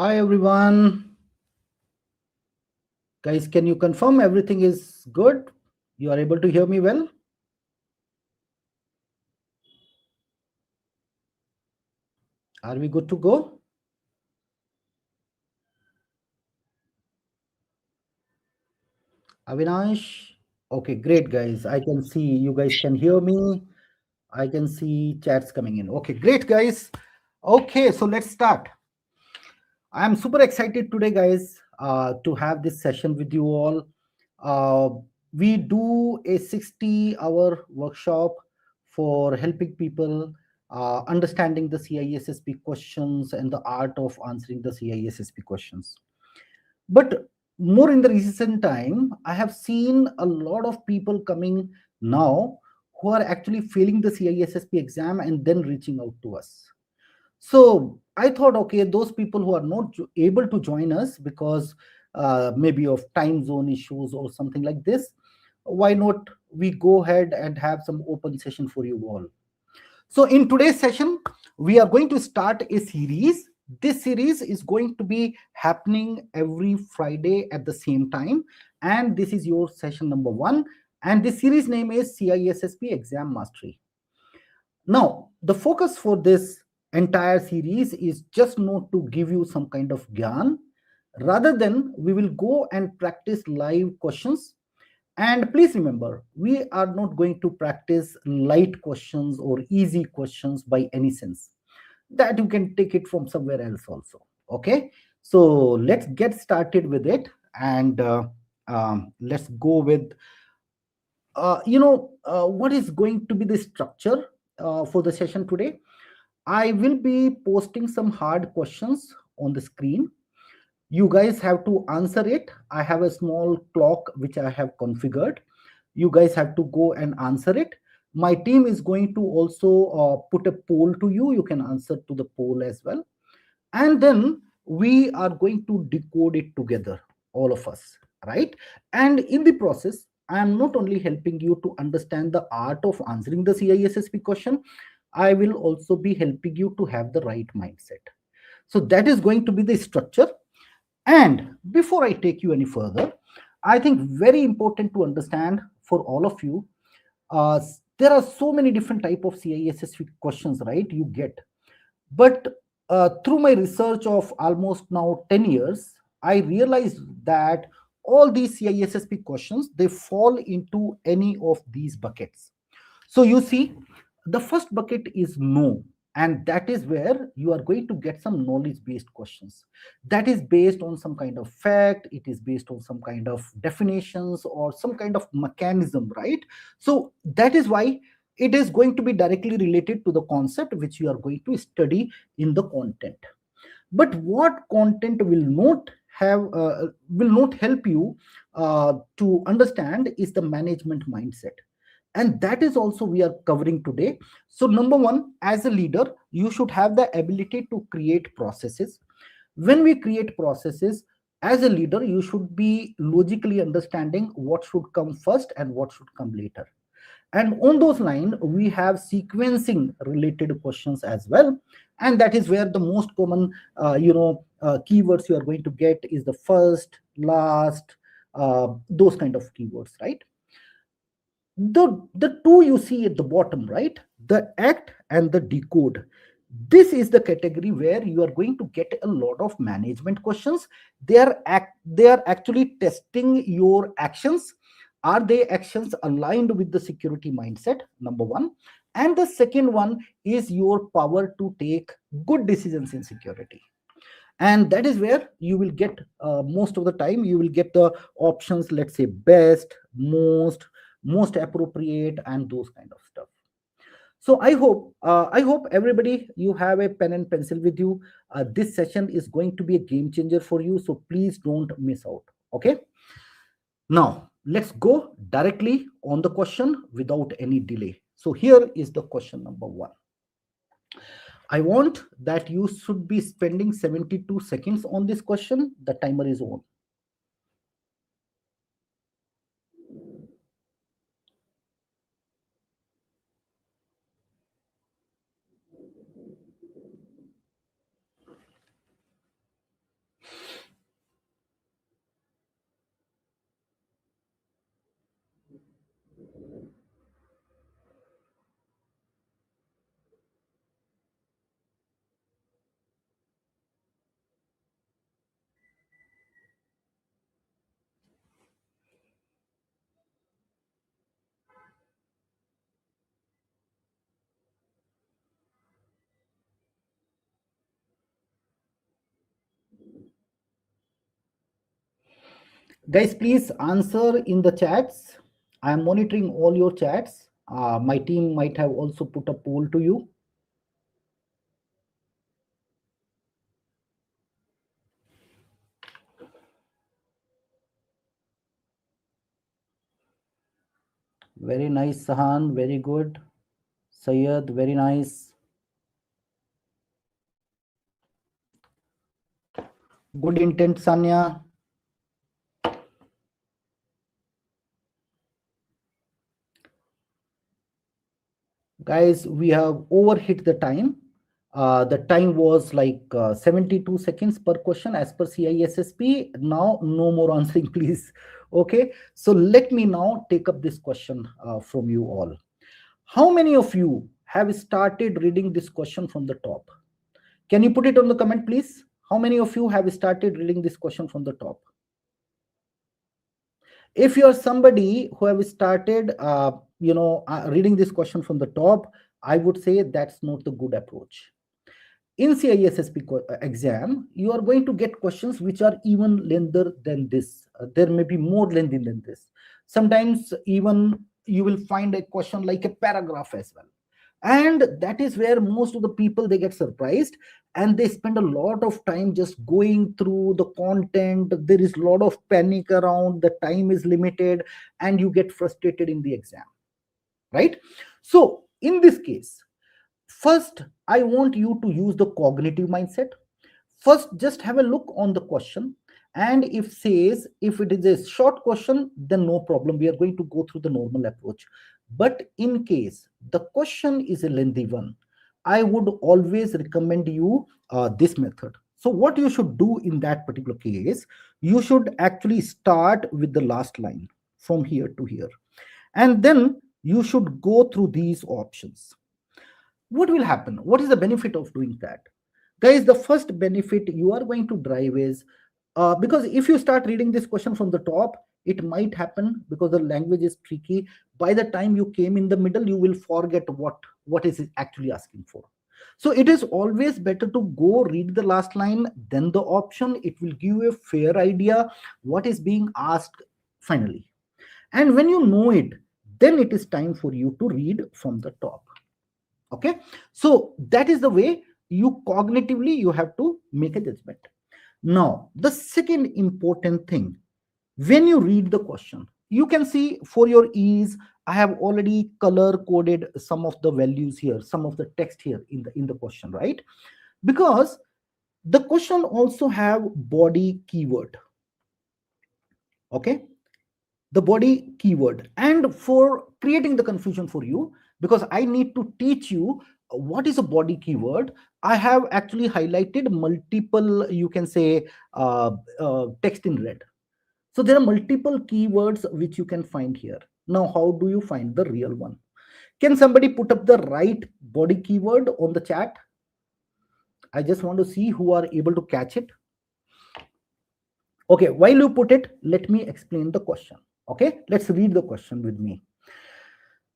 Hi everyone. Guys, can you confirm everything is good? You are able to hear me well? Are we good to go? Avinash? Okay, great guys. I can see you guys can hear me. I can see chats coming in. Okay, great guys. Okay, so let's start. I am super excited today, guys, to have this session with you all. Uh, we do a 60-hour workshop for helping people understanding the CISSP questions and the art of answering the CISSP questions. But more in the recent time, I have seen a lot of people coming now who are actually failing the CISSP exam and then reaching out to us. So I thought, okay, those people who are not able to join us because maybe of time zone issues or something like this, why not we go ahead and have some open session for you all. So in today's session, we are going to start a series. This series is going to be happening every Friday at the same time. And this is your session number 1. And this series name is CISSP Exam Mastery. Now, the focus for this entire series is just not to give you some kind of gyan. Rather than we will go and practice live questions. And please remember, we are not going to practice light questions or easy questions by any sense. That you can take it from somewhere else also. Okay. So let's get started with it. And let's go with what is going to be the structure for the session today. I will be posting some hard questions on the screen. You guys have to answer it. I have a small clock which I have configured. You guys have to go and answer it. My team is going to also put a poll to you. You can answer to the poll as well. And then we are going to decode it together, all of us, right? And in the process, I am not only helping you to understand the art of answering the CISSP question, I will also be helping you to have the right mindset. So that is going to be the structure. And before I take you any further, I think very important to understand for all of you, uh, there are so many different type of CISSP questions, right? You get, but through my research of almost now 10 years, I realized that all these CISSP questions, they fall into any of these buckets. So you see, the first bucket is no, and that is where you are going to get some knowledge based questions. That is based on some kind of fact, it is based on some kind of definitions or some kind of mechanism, right? So that is why it is going to be directly related to the concept which you are going to study in the content. But what content will not help you to understand is the management mindset, and that is also we are covering today. So number one, as a leader, you should have the ability to create processes. When we create processes, as a leader, you should be logically understanding what should come first and what should come later. And on those lines, we have sequencing related questions as well. And that is where the most common keywords you are going to get is the first, last, those kind of keywords, right? The two you see at the bottom, right, the act and the decode, this is the category where you are going to get a lot of management questions. They are actually testing your actions. Are they actions aligned with the security mindset, number one? And the second one is your power to take good decisions in security. And that is where you will get, most of the time you will get the options, let's say best, most appropriate, and those kind of stuff. So I hope everybody, you have a pen and pencil with you. This session is going to be a game changer for you, so please don't miss out. Okay, now let's go directly on the question without any delay. So here is the question number 1. I want that you should be spending 72 seconds on this question. The timer is on. Guys, please answer in the chats. I am monitoring all your chats. My team might have also put a poll to you. Very nice, Sahan. Very good. Sayed, very nice. Good intent, Sanya. Guys, we have overhit the time. The time was like 72 seconds per question as per CISSP. Now, no more answering, please. Okay, so let me now take up this question from you all. How many of you have started reading this question from the top? Can you put it on the comment, please? How many of you have started reading this question from the top? If you're somebody who have started reading this question from the top, I would say that's not the good approach. In CISSP exam, you are going to get questions which are even lengthier than this. There may be more lengthy than this. Sometimes even you will find a question like a paragraph as well. And that is where most of the people, they get surprised and they spend a lot of time just going through the content. There is a lot of panic around, the time is limited, and you get frustrated in the exam, right? So in this case, first, I want you to use the cognitive mindset. First, just have a look on the question. And if it is a short question, then no problem. We are going to go through the normal approach. But in case the question is a lengthy one, I would always recommend you this method. So what you should do in that particular case, you should actually start with the last line from here to here. And then you should go through these options. What will happen? What is the benefit of doing that? Guys, the first benefit you are going to drive is because if you start reading this question from the top, it might happen because the language is tricky. By the time you came in the middle, you will forget what is it actually asking for. So it is always better to go read the last line, then the option. It will give you a fair idea what is being asked finally. And when you know it, then it is time for you to read from the top. Okay, so that is the way you cognitively you have to make a judgment. Now the second important thing, when you read the question, you can see for your ease, I have already color coded some of the values here, some of the text here in the question, right? Because the question also have body keyword. Okay, the body keyword. And for creating the confusion for you, because I need to teach you what is a body keyword, I have actually highlighted multiple, you can say, text in red. So there are multiple keywords which you can find here. Now how do you find the real one? Can somebody put up the right body keyword on the chat? I just want to see who are able to catch it. Okay, while you put it, let me explain the question. Okay, let's read the question with me.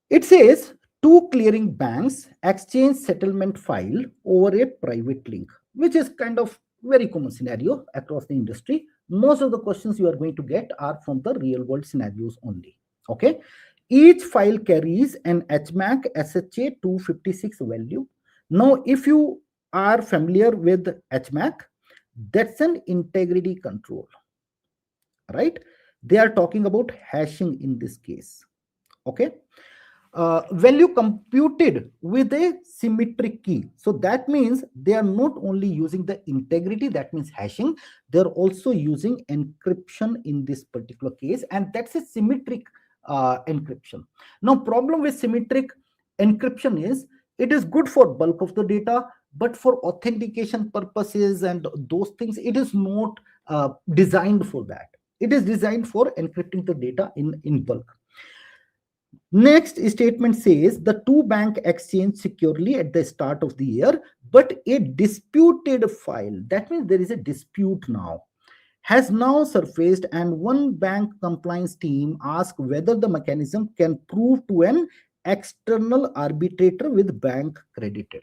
It says, two clearing banks exchange settlement file over a private link, which is kind of very common scenario across the industry. Most of the questions you are going to get are from the real world scenarios only. Okay, each file carries an HMAC SHA 256 value. Now, if you are familiar with HMAC, that's an integrity control, right? They are talking about hashing in this case. Okay, value computed with a symmetric key. So that means they are not only using the integrity, that means hashing, they're also using encryption in this particular case, and that's a symmetric encryption. Now, problem with symmetric encryption is it is good for bulk of the data, but for authentication purposes and those things, it is not designed for that. It is designed for encrypting the data in bulk. Next statement says the two bank exchange securely at the start of the year, but a disputed file, that means there is a dispute now, has now surfaced, and one bank compliance team asked whether the mechanism can prove to an external arbitrator with bank credited.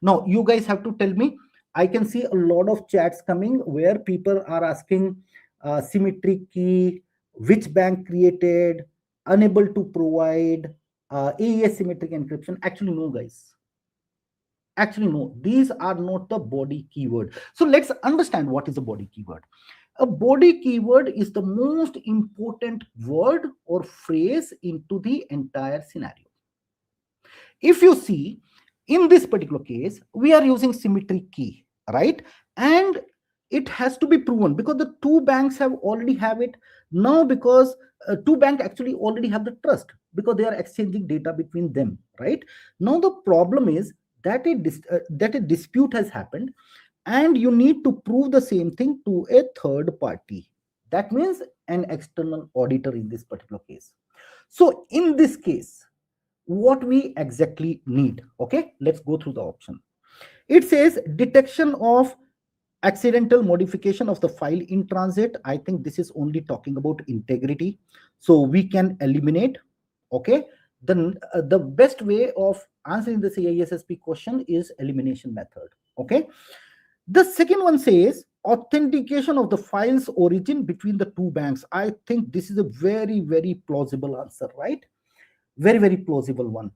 Now you guys have to tell me. I can see a lot of chats coming where people are asking symmetric key, which bank created, unable to provide, AES symmetric encryption. Actually, no, guys. Actually, no, these are not the body keyword. So let's understand what is a body keyword. A body keyword is the most important word or phrase into the entire scenario. If you see, in this particular case, we are using symmetric key, right? And it has to be proven because the two banks have already have it now, because two banks actually already have the trust because they are exchanging data between them, right? Now the problem is that that a dispute has happened, and you need to prove the same thing to a third party. That means an external auditor in this particular case. So in this case, what we exactly need, okay, let's go through the option. It says detection of accidental modification of the file in transit. I think this is only talking about integrity, so we can eliminate. Okay, the best way of answering the CISSP question is elimination method. Okay, the second one says authentication of the file's origin between the two banks. I think this is a very, very plausible answer, right? Very, very plausible one.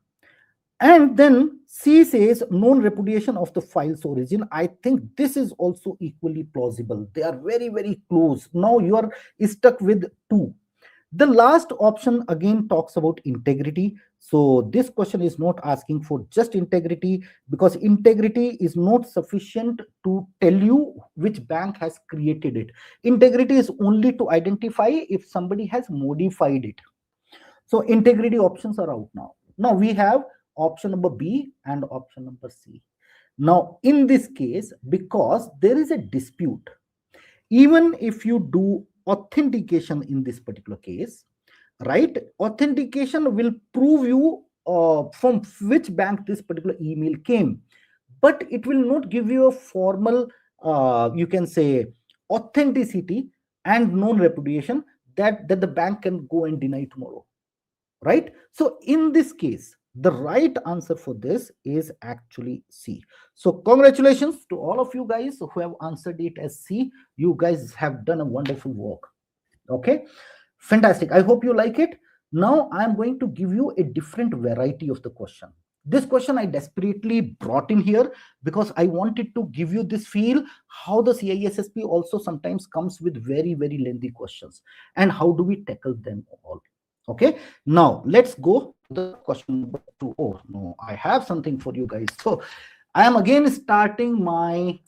And then C says known repudiation of the file's origin. I think this is also equally plausible. They are very, very close. Now you are stuck with two. The last option again talks about integrity. So this question is not asking for just integrity, because integrity is not sufficient to tell you which bank has created it. Integrity is only to identify if somebody has modified it. So integrity options are out now. Now we have option number B and option number C. Now in this case, because there is a dispute, even if you do authentication in this particular case, right, authentication will prove you from which bank this particular email came, but it will not give you a formal, you can say, authenticity and known repudiation that the bank can go and deny tomorrow, right? So in this case, the right answer for this is actually C. So congratulations to all of you guys who have answered it as C. You guys have done a wonderful work. Okay, fantastic. I hope you like it. Now I'm going to give you a different variety of the question. This question I desperately brought in here because I wanted to give you this feel how the CISSP also sometimes comes with very, very lengthy questions, and how do we tackle them all. Okay, now let's go to the question number 2. Oh no, I have something for you guys. So I am again starting my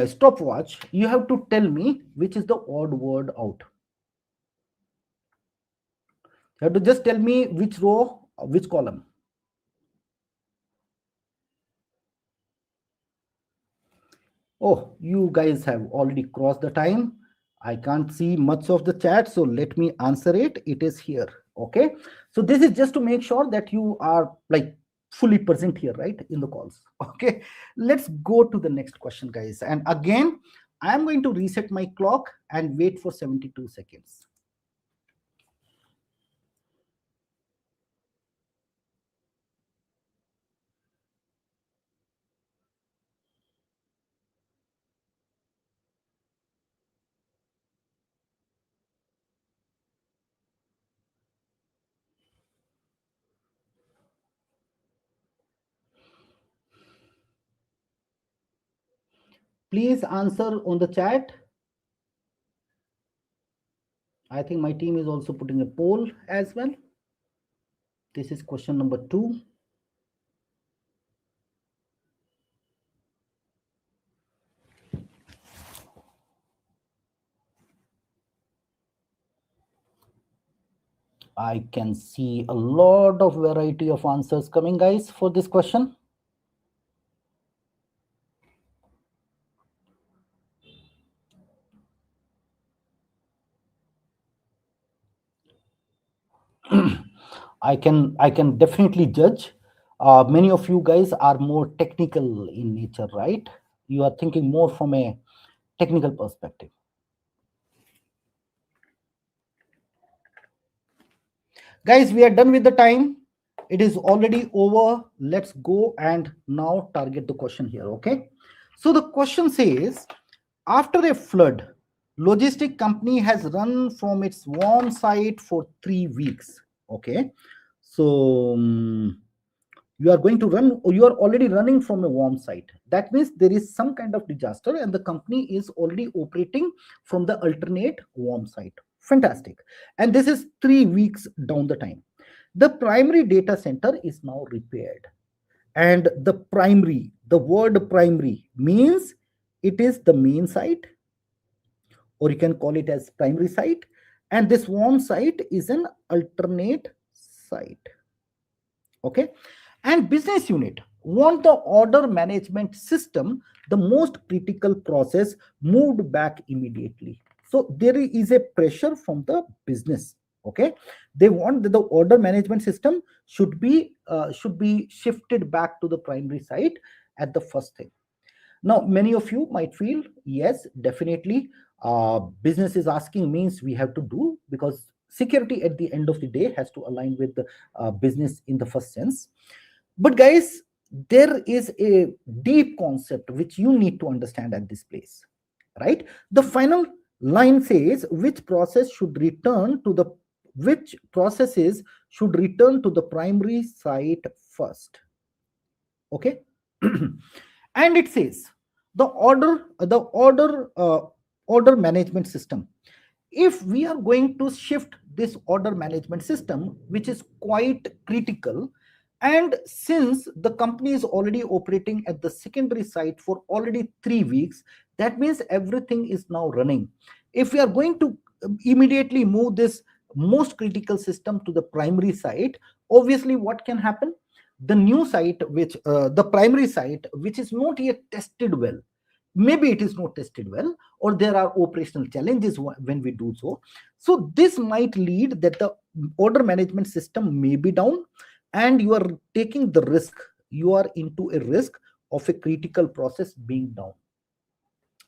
stopwatch. You have to tell me which is the odd word out. You have to just tell me which row, which column. Oh, you guys have already crossed the time. I can't see much of the chat, so let me answer it. It is here. Okay, so this is just to make sure that you are like fully present here, right, in the calls. Okay, let's go to the next question, guys. And again, I am going to reset my clock and wait for 72 seconds. Please answer on the chat. I think my team is also putting a poll as well. This is question number 2. I can see a lot of variety of answers coming, guys, for this question. I can definitely judge. Many of you guys are more technical in nature, right? You are thinking more from a technical perspective. Guys, we are done with the time. It is already over. Let's go and now target the question here. Okay. So the question says, after a flood, logistic company has run from its warm site for 3 weeks. Okay. So you are going to run, or you are already running from a warm site. That means there is some kind of disaster and the company is already operating from the alternate warm site. Fantastic. And this is 3 weeks down the time. The primary data center is now repaired. And the word primary means it is the main site, or you can call it as primary site. And this warm site is an alternate site. Okay. And business unit want the order management system, the most critical process, moved back immediately. So there is a pressure from the business. Okay. They want that the order management system should be shifted back to the primary site at the first thing. Now, many of you might feel, yes, definitely, business is asking means we have to do, because security at the end of the day has to align with the business in the first sense. But guys, there is a deep concept which you need to understand at this place, right? The final line says which processes should return to the primary site first. Okay. And it says the order management system. If we are going to shift this order management system, which is quite critical, and since the company is already operating at the secondary site for already 3 weeks, that means everything is now running. If we are going to immediately move this most critical system to the primary site, obviously what can happen? The new site, the primary site, which is not yet tested well, maybe it is not tested well, or there are operational challenges when we do so. So this might lead that the order management system may be down, and you are taking the risk, you are into a risk of a critical process being down.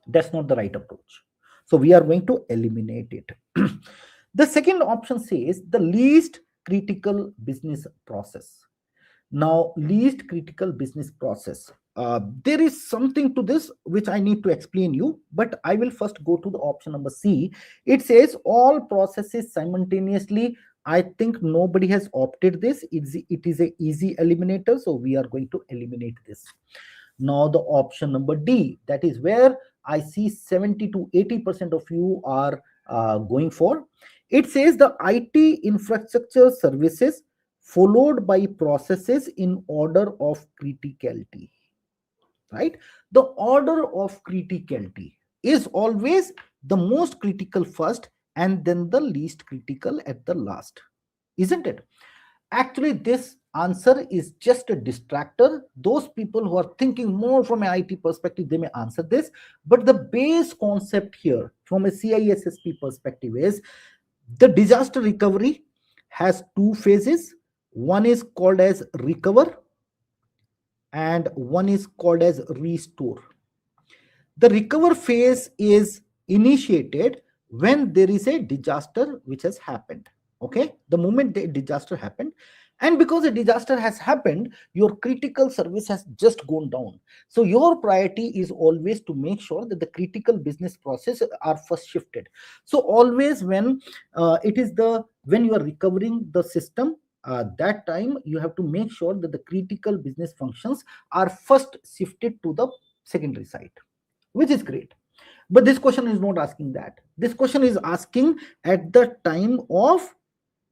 That's not the right approach. So we are going to eliminate it. The second option says the least critical business process. Now, least critical business process. There is something to this which I need to explain you, but I will first go to the option number C. It says all processes simultaneously. I think nobody has opted this. It is a easy eliminator, so we are going to eliminate this. Now, the option number D, that is where I see 70 to 80% of you are going for. It says the IT infrastructure services followed by processes in order of criticality, right? The order of criticality is always the most critical first and then the least critical at the last, isn't it? Actually, this answer is just a distractor. Those people who are thinking more from an IT perspective, they may answer this, but the base concept here from a CISSP perspective is the disaster recovery has two phases. One is called as recover and one is called as restore. The recover phase is initiated when there is a disaster which has happened. Okay, the moment the disaster happened, and because a disaster has happened, your critical service has just gone down. So your priority is always to make sure that the critical business process are first shifted. So always when when you are recovering the system, that time you have to make sure that the critical business functions are first shifted to the secondary site, which is great. But this question is not asking that. This question is asking at the time of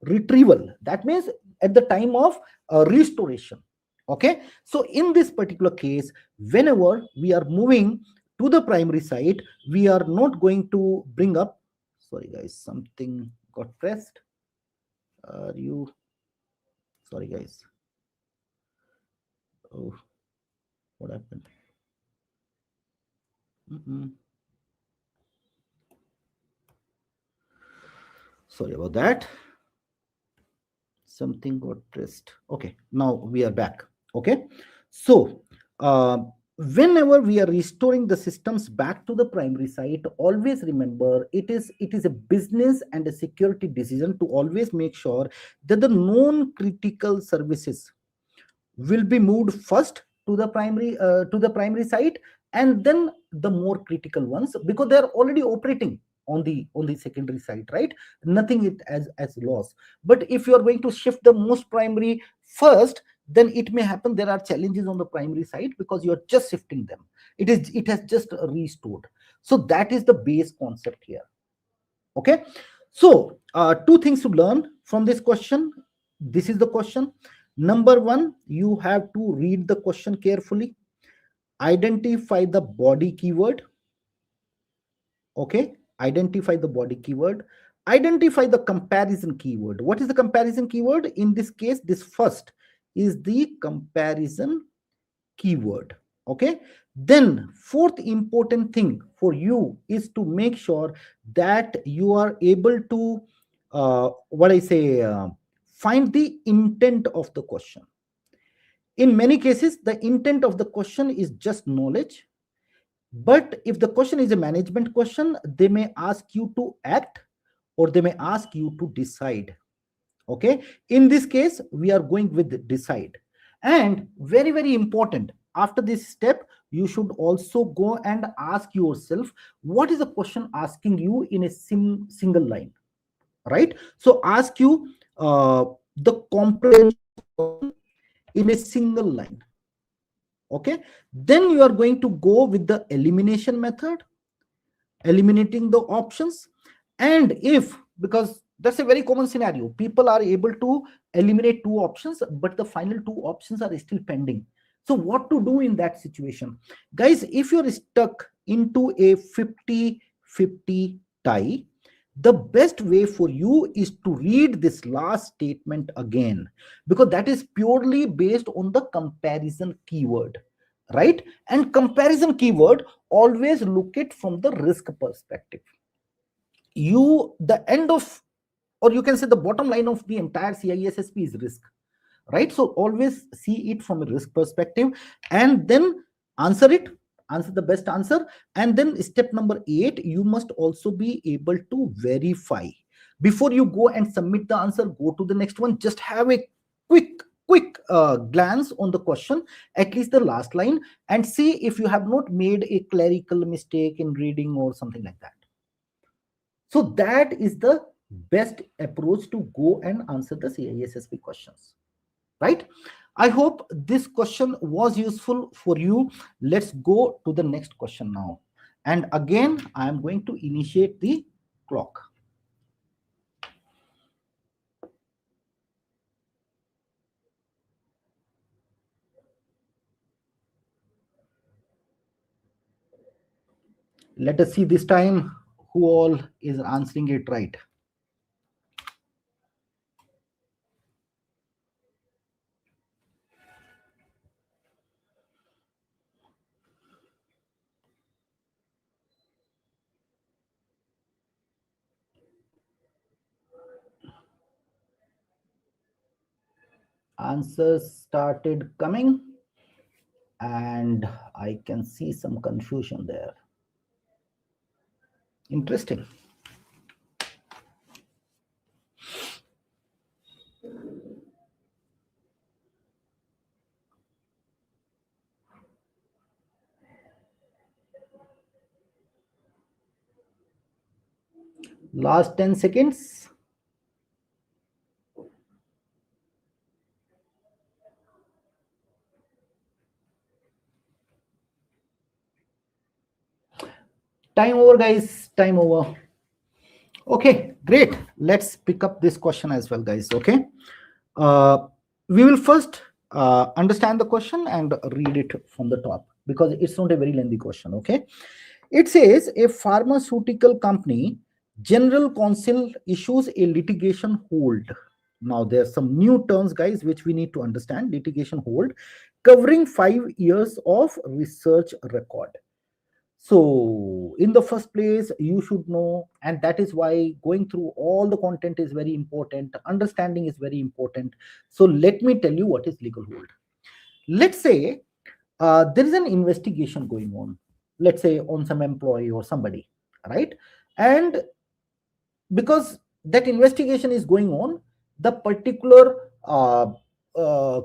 retrieval. That means at the time of restoration. Okay. So in this particular case, whenever we are moving to the primary site, we are not going to bring up. Sorry, guys, something got pressed. Are you? Sorry, guys. Oh, what happened? Sorry about that. Something got pressed. Okay, now we are back. Okay, so whenever we are restoring the systems back to the primary site, always remember it is a business and a security decision to always make sure that the non-critical services will be moved first to the primary site, and then the more critical ones, because they are already operating on the secondary side, right? Nothing it as loss. But if you are going to shift the most primary first, then it may happen there are challenges on the primary side, because you are just shifting them. It has just restored. So that is the base concept here. Okay, so two things to learn from this question. This is the question. Number one, you have to read the question carefully, identify the body keyword. Okay, identify the body keyword, identify the comparison keyword. What is the comparison keyword? In this case, this first is the comparison keyword. Okay, then fourth important thing for you is to make sure that you are able to what I say find the intent of the question. In many cases, the intent of the question is just knowledge. But if the question is a management question, they may ask you to act, or they may ask you to decide. Okay, in this case we are going with decide. And very very important, after this step you should also go and ask yourself, what is the question asking you in a single line, right? So ask you the comprehension in a single line. Okay, then you are going to go with the elimination method, eliminating the options. And if, because that's a very common scenario, people are able to eliminate two options but the final two options are still pending. So what to do in that situation, guys? If you're stuck into a 50-50 tie, the best way for you is to read this last statement again, because that is purely based on the comparison keyword, right? And comparison keyword, always look it from the risk perspective. You, the end of, or you can say the bottom line of the entire CISSP is risk, right? So always see it from a risk perspective, and then answer it, answer the best answer. And then step number 8, you must also be able to verify before you go and submit the answer. Go to the next one, just have a quick glance on the question, at least the last line, and see if you have not made a clerical mistake in reading or something like that. So that is the best approach to go and answer the CISSP questions, right? I hope this question was useful for you. Let's go to the next question now. And again, I am going to initiate the clock. Let us see this time who all is answering it right. Answers started coming, and I can see some confusion there. Interesting. Last 10 seconds. Time over, guys. Time over. Okay, great. Let's pick up this question as well, guys. Okay. We will first understand the question and read it from the top, because it's not a very lengthy question. Okay. It says a pharmaceutical company general counsel issues a litigation hold. Now there's some new terms, guys, which we need to understand. Litigation hold covering 5 years of research record. So in the first place, you should know, and that is why going through all the content is very important. Understanding is very important. So let me tell you what is legal hold. Let's say there is an investigation going on, let's say on some employee or somebody, right? And because that investigation is going on, the particular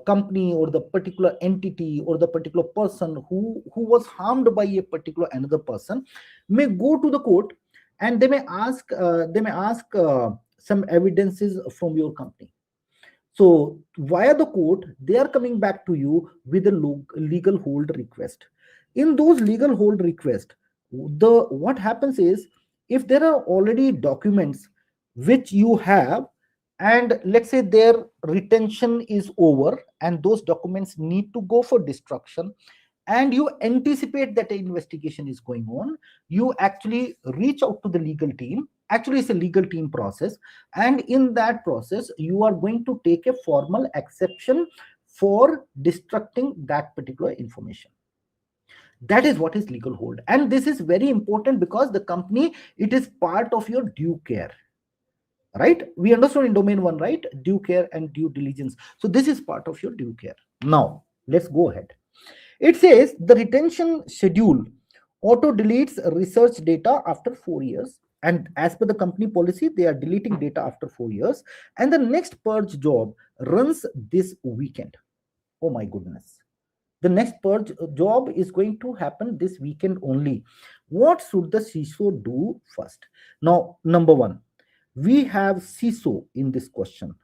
company or the particular entity or the particular person who was harmed by a particular another person may go to the court, and they may ask some evidences from your company. So via the court, they are coming back to you with a legal hold request. In those legal hold request, the what happens is, if there are already documents which you have, and let's say their retention is over and those documents need to go for destruction, and you anticipate that an investigation is going on, you actually reach out to the legal team. Actually, it's a legal team process, and in that process you are going to take a formal exception for destructing that particular information. That is what is legal hold, and this is very important because the company, it is part of your due care, right? We understood in domain 1, right? Due care and due diligence. So this is part of your due care. Now let's go ahead. It says the retention schedule auto deletes research data after 4 years. And as per the company policy, they are deleting data after 4 years. And the next purge job runs this weekend. Oh my goodness. The next purge job is going to happen this weekend only. What should the CISO do first? Now, number one, we have CISO in this question.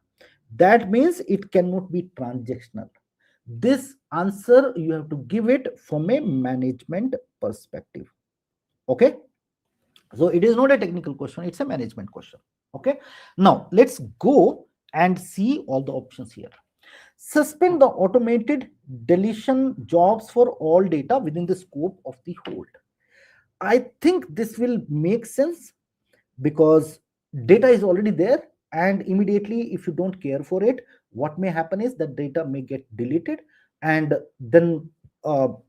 That means it cannot be transactional. This answer you have to give it from a management perspective. Okay, so it is not a technical question, it's a management question. Okay, now let's go and see all the options here. Suspend the automated deletion jobs for all data within the scope of the hold. I think this will make sense because data is already there, and immediately if you don't care for it, what may happen is that data may get deleted, and then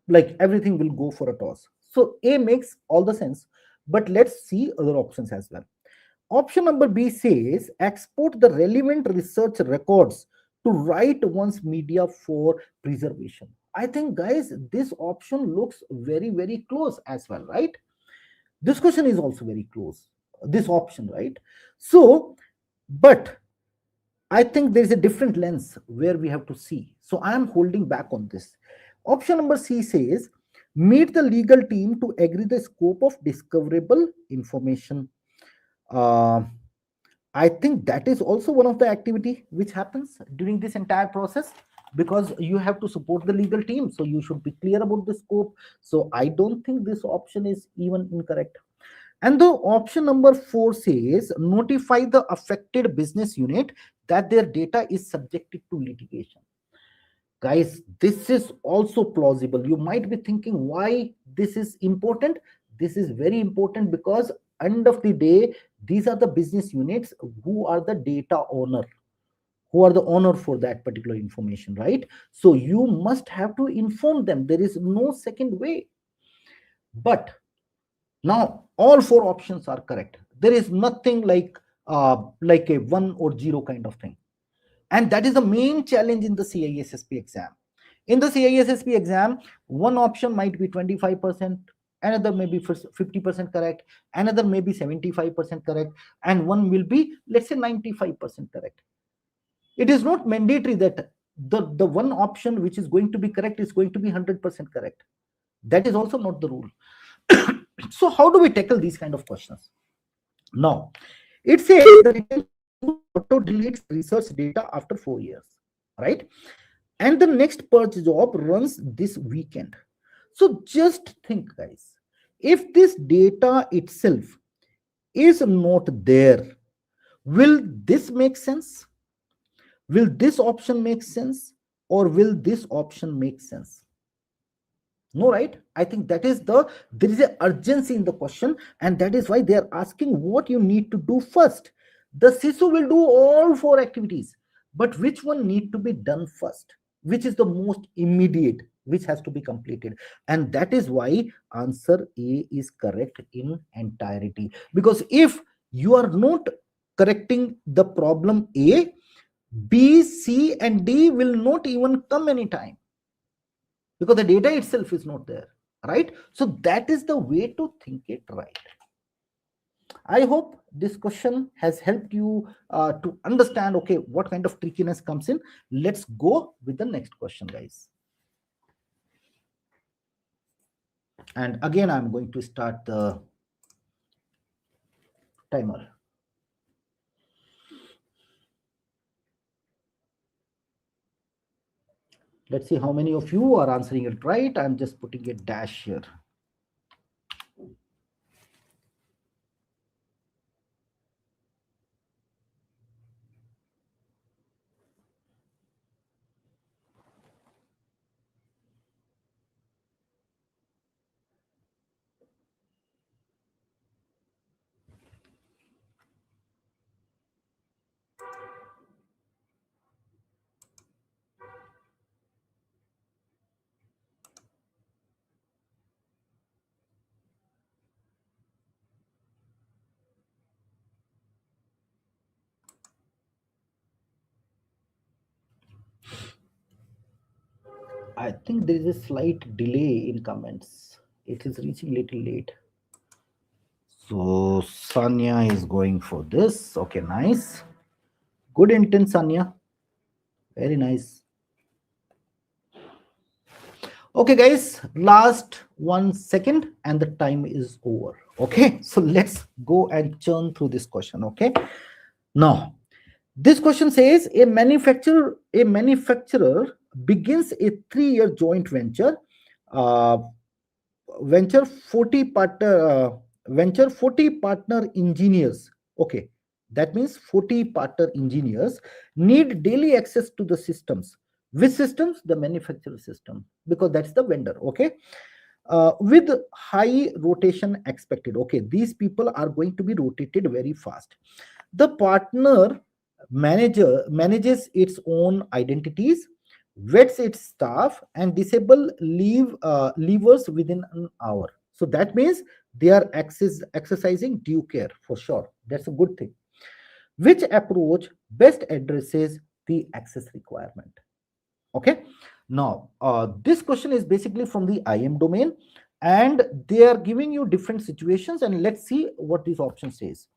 like everything will go for a toss. So A makes all the sense, but let's see other options as well. Option number B says export the relevant research records to write one's media for preservation. I think, guys, this option looks very, very close as well, right? This question is also very close, this option, right? So, but I think there is a different lens where we have to see. So I am holding back on this. Option number C says meet the legal team to agree the scope of discoverable information. I think that is also one of the activity which happens during this entire process, because you have to support the legal team, so you should be clear about the scope. So I don't think this option is even incorrect. And the option number 4 says notify the affected business unit that their data is subjected to litigation. Guys, this is also plausible. You might be thinking why this is important. This is very important because end of the day, these are the business units who are the data owner, who are the owner for that particular information, right? So you must have to inform them. There is no second way. But now all 4 options are correct. There is nothing like a 1 or 0 kind of thing. And that is the main challenge in the CISSP exam. In the CISSP exam, one option might be 25%, another may be 50% correct, another may be 75% correct, and one will be, let's say, 95% correct. It is not mandatory that the one option which is going to be correct is going to be 100% correct. That is also not the rule. So how do we tackle these kind of questions? Now, it says the auto deletes research data after 4 years, right? And the next purge job runs this weekend. So just think, guys, if this data itself is not there, will this make sense? Will this option make sense, or will this option make sense? No, right? I think that is there is an urgency in the question, and that is why they are asking what you need to do first. The CISO will do all 4 activities, but which one need to be done first? Which is the most immediate, which has to be completed? And that is why answer A is correct in entirety. Because if you are not correcting the problem A, B, C, and D will not even come anytime, because the data itself is not there, right? So that is the way to think it, right? I hope this question has helped you to understand, okay, what kind of trickiness comes in. Let's go with the next question, guys. And again, I'm going to start the timer. Let's see how many of you are answering it right. I'm just putting a dash here. I think there is a slight delay in comments. It is reaching little late. So Sanya is going for this. Okay, nice. Good intent, Sanya. Very nice. Okay, guys, last 1 second and the time is over. Okay, so let's go and churn through this question. Okay, now this question says a manufacturer begins a 3-year joint venture. Uh, venture 40 partner venture 40 partner engineers. Okay, that means 40 partner engineers need daily access to the systems. Which systems? The manufacturer system, because that's the vendor. Okay, with high rotation expected. Okay, these people are going to be rotated very fast. The partner manager manages its own identities, vets its staff, and disable levers within an hour. So that means they are exercising due care for sure. That's a good thing. Which approach best addresses the access requirement? Okay, now this question is basically from the IM domain, and they are giving you different situations, and let's see what this option says.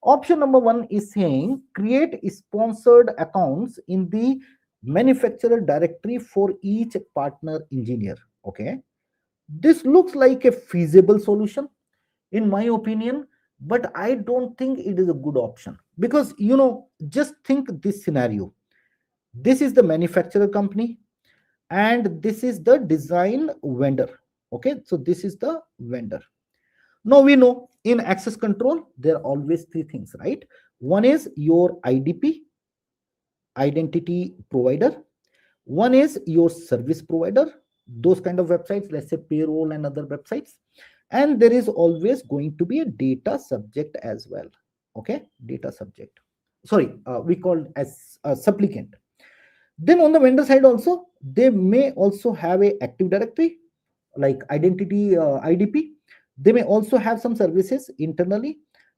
Option number 1 is saying create sponsored accounts in the manufacturer directory for each partner engineer. Okay, this looks like a feasible solution in my opinion, but I don't think it is a good option, because just think this scenario. This is the manufacturer company and this is the design vendor. Okay, so this is the vendor. Now we know in access control there are always three things, right? One is your IDP, identity provider. One is your service provider, those kind of websites, let's say payroll and other websites. And there is always going to be a data subject as well. Okay, data subject, sorry, we call as a supplicant. Then on the vendor side also, they may also have a active directory like identity IDP. They may also have some services internally,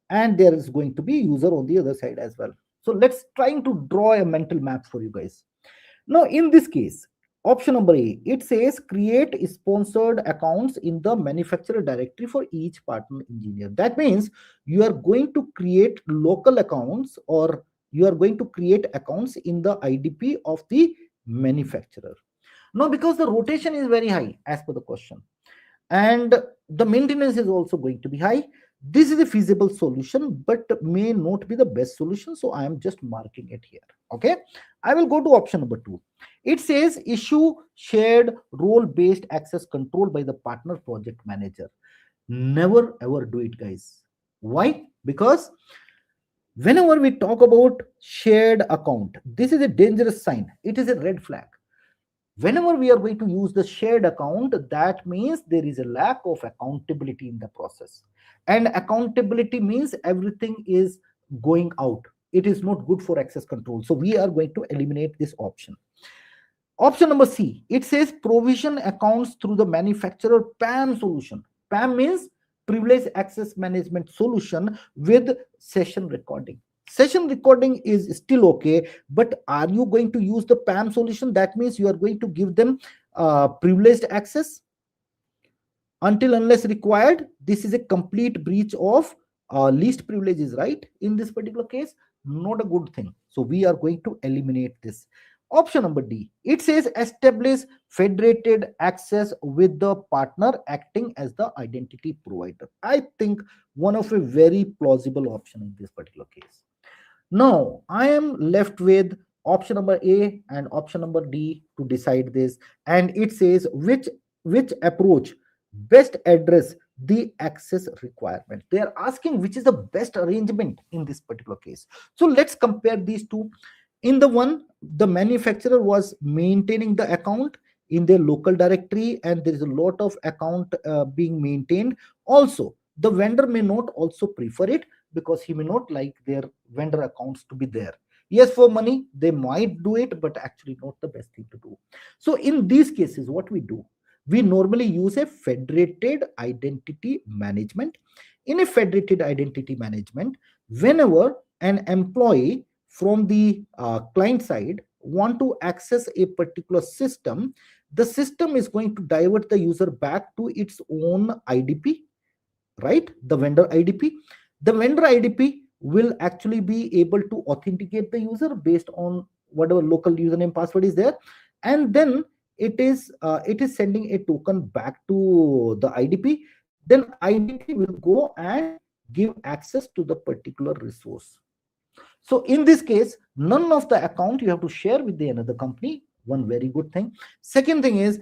and there is going to be user on the other side as well. So let's trying to draw a mental map for you guys. Now in this case, option number A, it says create sponsored accounts in the manufacturer directory for each partner engineer. That means you are going to create local accounts, or you are going to create accounts in the IDP of the manufacturer. Now, because the rotation is very high as per the question, and the maintenance is also going to be high, this is a feasible solution, but may not be the best solution. So I am just marking it here. Okay, I will go to option number 2. It says issue shared role based access control by the partner project manager. Never ever do it, guys. Why? Because whenever we talk about shared account, this is a dangerous sign. It is a red flag. Whenever we are going to use the shared account, that means there is a lack of accountability in the process. And accountability means everything is going out. It is not good for access control. So we are going to eliminate this option. Option number C, it says provision accounts through the manufacturer PAM solution. PAM means privileged access management solution with session recording. Session recording is still okay, but are you going to use the PAM solution? That means you are going to give them privileged access until unless required. This is a complete breach of least privileges, right? In this particular case, not a good thing. So we are going to eliminate this. Option number D, it says establish federated access with the partner acting as the identity provider. I think one of a very plausible option in this particular case. Now, I am left with option number A and option number D to decide this. And it says which approach best address the access requirement. They are asking which is the best arrangement in this particular case. So let's compare these two. In the one, the manufacturer was maintaining the account in their local directory, and there is a lot of account being maintained. Also, the vendor may not also prefer it because he may not like their vendor accounts to be there. Yes, for money they might do it, but actually not the best thing to do. So in these cases, what we do, we normally use a federated identity management. In a federated identity management, whenever an employee from the client side want to access a particular system, the system is going to divert the user back to its own IDP, right? The vendor IDP. The vendor IDP will actually be able to authenticate the user based on whatever local username password is there, and then it is sending a token back to the IDP. Then IDP will go and give access to the particular resource. So in this case, none of the account you have to share with the another company. One very good thing. Second thing is,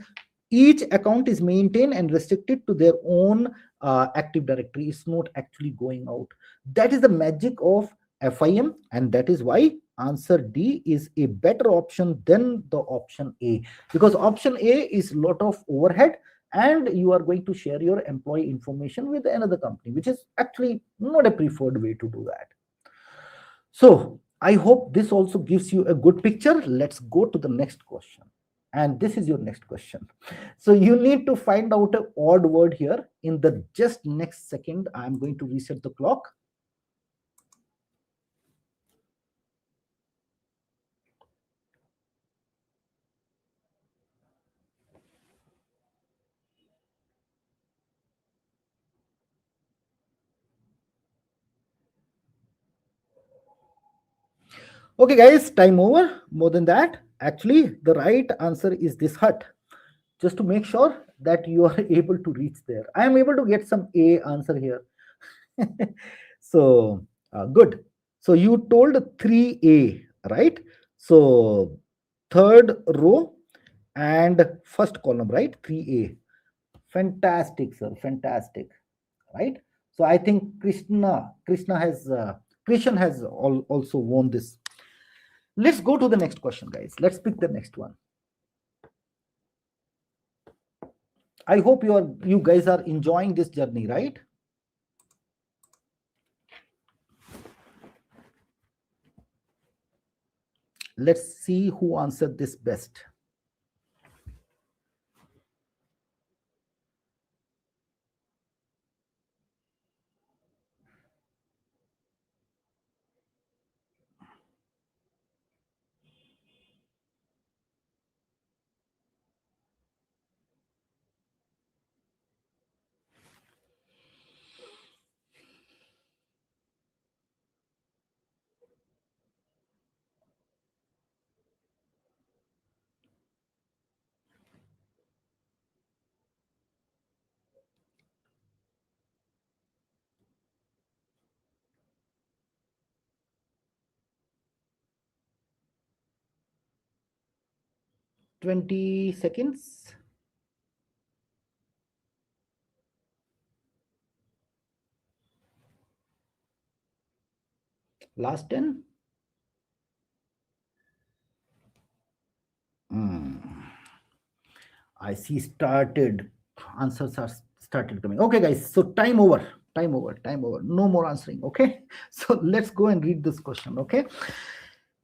each account is maintained and restricted to their own active directory. It's not actually going out. That is the magic of FIM, and that is why answer D is a better option than the option A, because option A is a lot of overhead and you are going to share your employee information with another company, which is actually not a preferred way to do that. So I hope this also gives you a good picture. Let's go to the next question. And this is your next question. So you need to find out an odd word here. In the just next second, I'm going to reset the clock. Okay, guys, time over. More than that, actually, the right answer is this hut. Just to make sure that you are able to reach there. I am able to get some A answer here. So good. So you told 3A, right? So third row and first column, right? 3A. Fantastic, sir. Fantastic. Right? So I think Krishan has also won this. Let's go to the next question, guys. Let's pick the next one. I hope you guys are enjoying this journey, right? Let's see who answered this best. Twenty seconds. Last 10. I see answers are started coming. Okay, guys. So time over. Time over. Time over. No more answering. Okay. So let's go and read this question. Okay.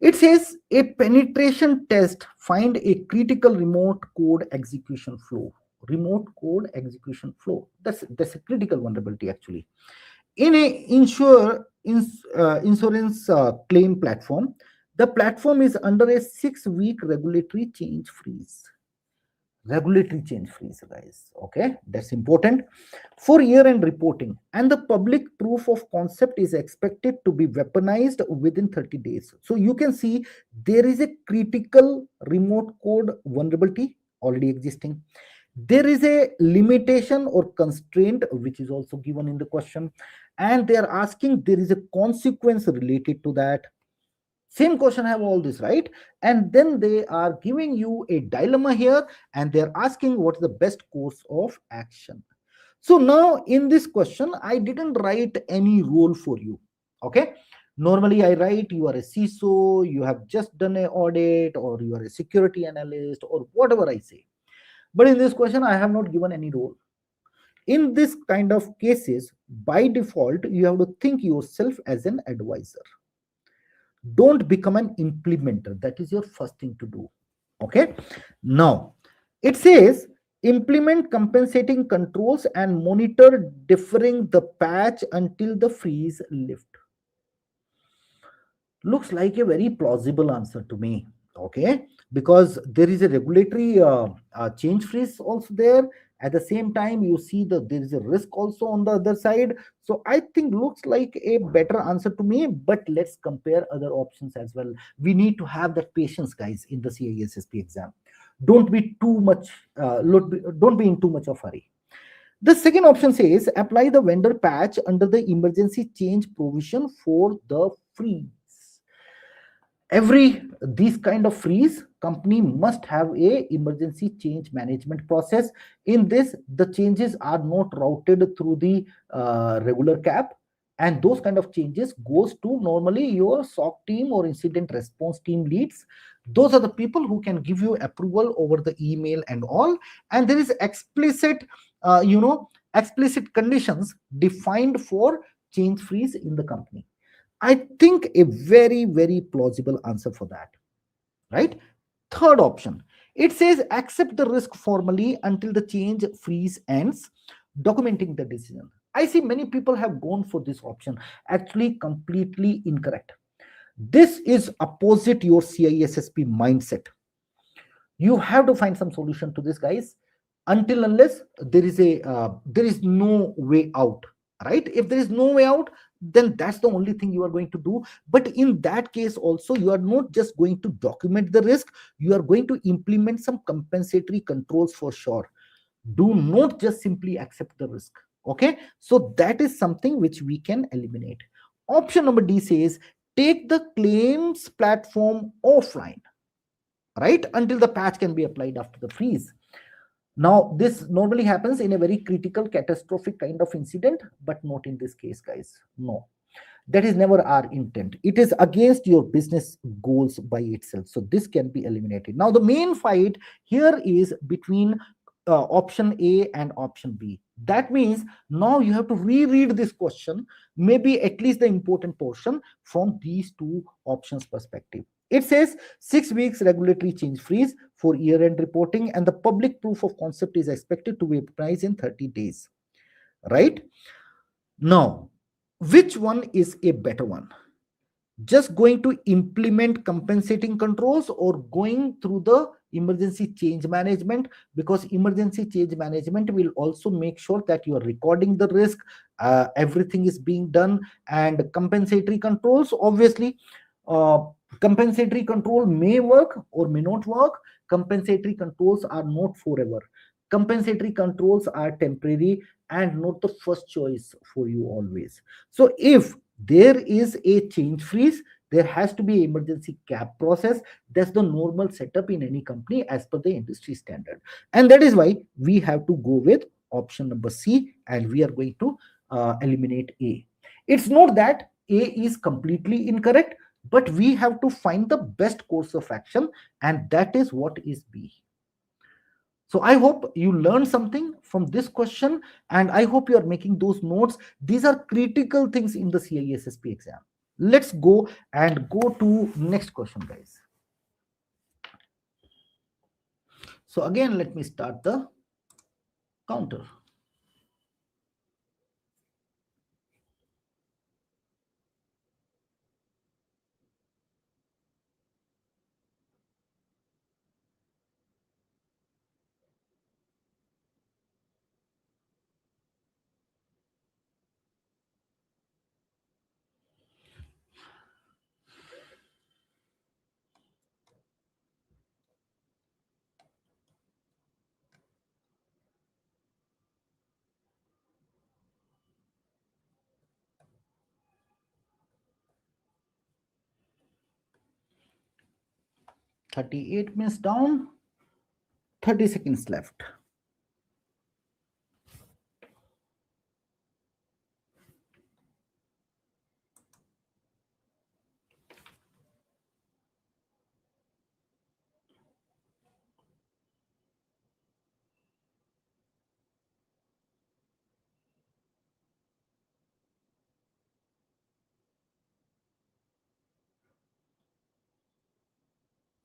It says a penetration test find a critical remote code execution flow. Remote code execution flow. That's a critical vulnerability actually. In a insurance claim platform, the platform is under a 6-week regulatory change freeze. Regulatory change freeze, guys. Okay, that's important. For year-end reporting, and the public proof of concept is expected to be weaponized within 30 days. So you can see there is a critical remote code vulnerability already existing. There is a limitation or constraint which is also given in the question, and they are asking there is a consequence related to that. Same question have all this, right? And then they are giving you a dilemma here, and they're asking what's the best course of action. So now in this question I didn't write any role for you. Okay, normally I write you are a CISO, you have just done an audit, or you are a security analyst, or whatever I say. But in this question I have not given any role. In this kind of cases, by default you have to think yourself as an advisor. Don't become an implementer. That is your first thing to do. Okay, now it says implement compensating controls and monitor deferring the patch until the freeze lift. Looks like a very plausible answer to me. Okay, because there is a regulatory change freeze also there. At the same time you see that there is a risk also on the other side. So I think looks like a better answer to me, but let's compare other options as well. We need to have that patience, guys, in the CISSP exam. Don't be too much don't be in too much of hurry. The second option says apply the vendor patch under the emergency change provision for the freeze. Every these kind of freeze company must have a emergency change management process. In this the changes are not routed through the regular cap, and those kind of changes goes to normally your SOC team or incident response team leads. Those are the people who can give you approval over the email and all. And there is explicit explicit conditions defined for change freeze in the company. I think a very, very plausible answer for that, right? Third option, it says accept the risk formally until the change freeze ends, documenting the decision. I see many people have gone for this option. Actually, completely incorrect. This is opposite your CISSP mindset. You have to find some solution to this, guys. Until unless there is no way out, right? If there is no way out, then that's the only thing you are going to do. But in that case also you are not just going to document the risk, you are going to implement some compensatory controls for sure. Do not just simply accept the risk. Okay, so that is something which we can eliminate. Option number D says take the claims platform offline, right, until the patch can be applied after the freeze. Now this normally happens in a very critical catastrophic kind of incident, but not in this case, guys. No, that is never our intent. It is against your business goals by itself, so this can be eliminated. Now the main fight here is between option A and option B. That means now you have to reread this question, maybe at least the important portion, from these two options perspective. It says 6 weeks regulatory change freeze for year-end reporting, and the public proof of concept is expected to be applied in 30 days, right? Now, which one is a better one? Just going to implement compensating controls or going through the emergency change management? Because emergency change management will also make sure that you are recording the risk, everything is being done. And compensatory controls, obviously, uh, compensatory control may work or may not work. Compensatory controls are not forever. Compensatory controls are temporary and not the first choice for you always. So if there is a change freeze, there has to be emergency cap process. That's the normal setup in any company as per the industry standard. And that is why we have to go with option number C, and we are going to eliminate A. It's not that A is completely incorrect, but we have to find the best course of action, and that is what is B. So I hope you learned something from this question, and I hope you are making those notes. These are critical things in the CISSP exam. Let's go and go to next question, guys. So again, let me start the counter. 38 minutes down, 30 seconds left.